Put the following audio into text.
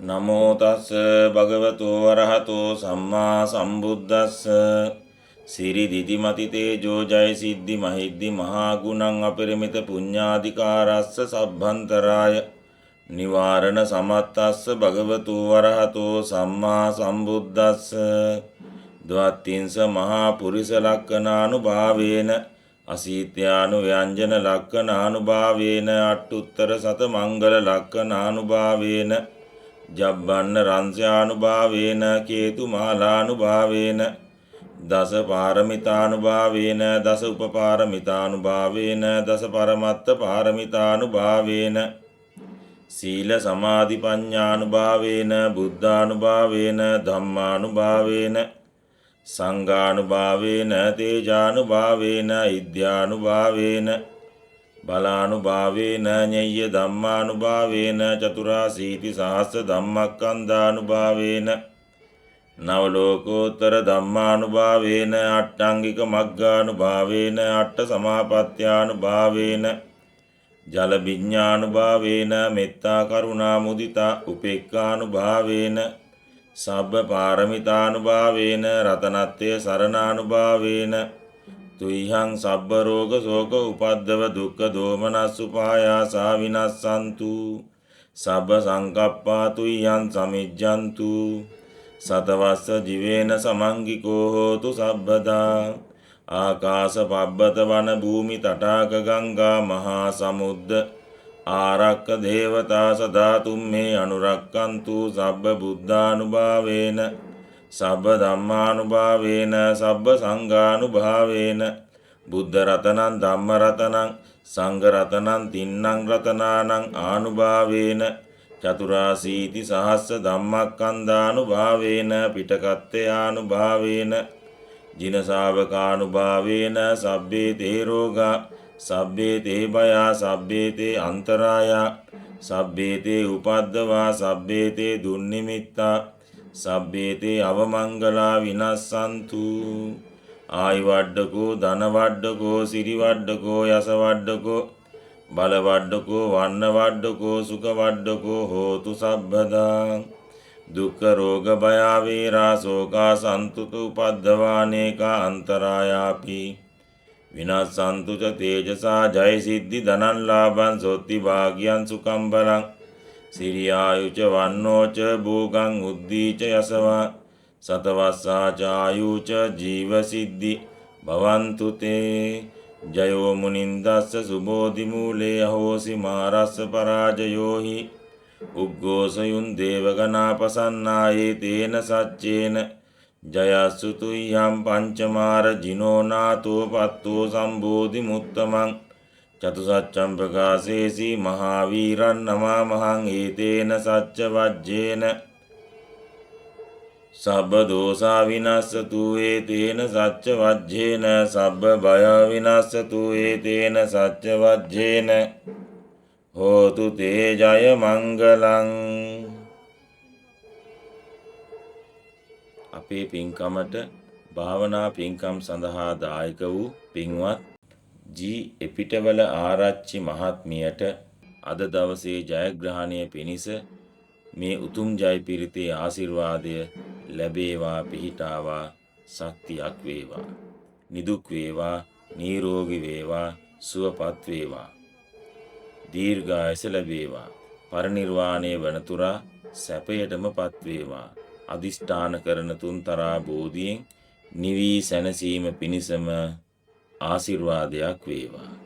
නමෝ තස් භගවතෝ වරහතෝ සම්මා සම්බුද්දස්ස සිරි දිදිමති තේජෝ ජය සිද්ධි මහිද්දි මහා ගුණං අපරිමිත පුඤ්ඤාධිකාරස්ස සබ්බන්තරාය නිවාරණ සමත්තස්ස භගවතෝ වරහතෝ සම්මා සම්බුද්දස්ස ද්වත්තිංස මහා පුරිස ලක්ඛනානුභාවේන අසීත්‍යානු ව්‍යංජන ලක්ඛනානුභාවේන අට්ඨුත්තර සත මංගල ලක්ඛනානුභාවේන ජබ්බන්න රංස්‍යානුභාවේන කේතු මාලානුභාවේන දස පාරමිතානුභාවේන දස උපපාරමිතානුභාවේන දස පරමත්ත පාරමිතානුභාවේන සීල සමාධි ප්‍රඥානුභාවේන බුද්ධානුභාවේන ධම්මානුභාවේන සංඝානුභාවේන තේජානුභාවේන ඉද්ධානුභාවේන බලානුභාවේන ඤය්‍ය ධම්මානුභාවේන චතුරාසීති සහස්ස ධම්මක්ඛන්ධානුභාවේන නවලෝකෝත්තර ධම්මානුභාවේන අට්ඨංගික මග්ගානුභාවේන අට්ඨ සමාපත්ත්‍යානුභාවේන ජල විඥානුභාවේන මෙත්තා කරුණා මුදිතා උපේක්ඛානුභාවේන සබ්බ පාරමිතානුභාවේන රතනත්තේ සරණානුභාවේන තුයිහං සබ්බ රෝග ශෝක උපද්දව දුක්ඛ දෝමනස් උපායාසා විනස්සන්තු සබ්බ සංකප්පා තුයිහං සමිජ්ජන්තු සතවස්ස ජීවේන සමංගිකෝ හෝතු සබ්බදා ආකාශ පබ්බත වන භූමි තටාක ගංගා මහා සමුද්ද ආරක්ක දේවතා සදා තුම්මේ අනුරක්කන්තු සබ්බ බුද්ධානුභාවේන සබ්බ ධම්මානුභාවේන සබ්බ සංඝානුභාවේන බුද්ධ රතනං ධම්ම රතනං සංඝ රතනං තින්නං රතනානං ආනුභාවේන චතුරාසීති සහස්ස ධම්මක්ඛන්ධානුභාවේන පිටකත්තයානුභාවේන ජින ශාවකානුභාවේන සබ්බේ තේ රෝගා සබ්බේ තේ භයා සබ්බේ තේ අන්තරායා සබ්බේ තේ උපද්දවා සබ්බේ තේ දුන්නිමිත්තා සබ්බේ තේ අවමංගලා විනස්සන්තු ආයු වඩ්ඩකෝ ධන වඩ්ඩකෝ සිරි වඩ්ඩකෝ යස වඩ්ඩකෝ බල වඩ්ඩකෝ වන්න වඩ්ඩකෝ සුඛ වඩ්ඩකෝ හෝතු සබ්බදා දුක්ඛ රෝග භය වේරා ශෝකා සන්තුත උපද්දවානේකා අන්තරායාපි විනස්සන්තු ච තේජසා ජය සිද්ධි ධනං ලාභං සොත්ති භාග්‍යං සුඛං බලං සිරියායුච වන්නෝච භෝගං උද්දීච යසවා සතවස්සා චායුච ජීවසිද්ධි භවන්තු තේ ජයෝ මුනින්දස්ස සුබෝධි මූලේ අහෝසි මාරස්ස පරාජයෝහි උග්ගෝසයුන් දේවගනාපසන්නායේ තේන සච්චේන ජයස්සුතුයම් පංචමාර ජිනෝනාතෝ පත්තෝ සම්බෝධි මුත්තමං චතුසච්ඡම් ප්‍රකාශේසි මහාවීරන් නමාමහං ඒතේන සච්ච වජ්ජේන සබ්බ දෝසා විනස්සතු ඒතේන සච්ච වජ්ජේන සබ්බ බය විනස්සතු ඒතේන සච්ච වජ්ජේන හෝතු තේ ජය මංගලං. අපේ පින්කමට භාවනා පින්කම් සඳහා දායක වූ පින්වත් ජී එපිටවල ආරච්චි මහත්මියට අද දවසේ ජයග්‍රහණය පිණිස මේ උතුම් ජය පිරිතේ ආශිර්වාදය ලැබේවා පිහිටාවා ශක්තියක් වේවා නිදුක් වේවා නිරෝගී වේවා සුවපත් වේවා දීර්ඝායස ලැබේවා පරිනිර්වාණය වනතුරා සැපයටමපත් වේවා අදිෂ්ඨාන කරන තුන්තරා බෝධියෙන් නිවී සැනසීම පිණිසම ආශිර්වාදයක් වේවා.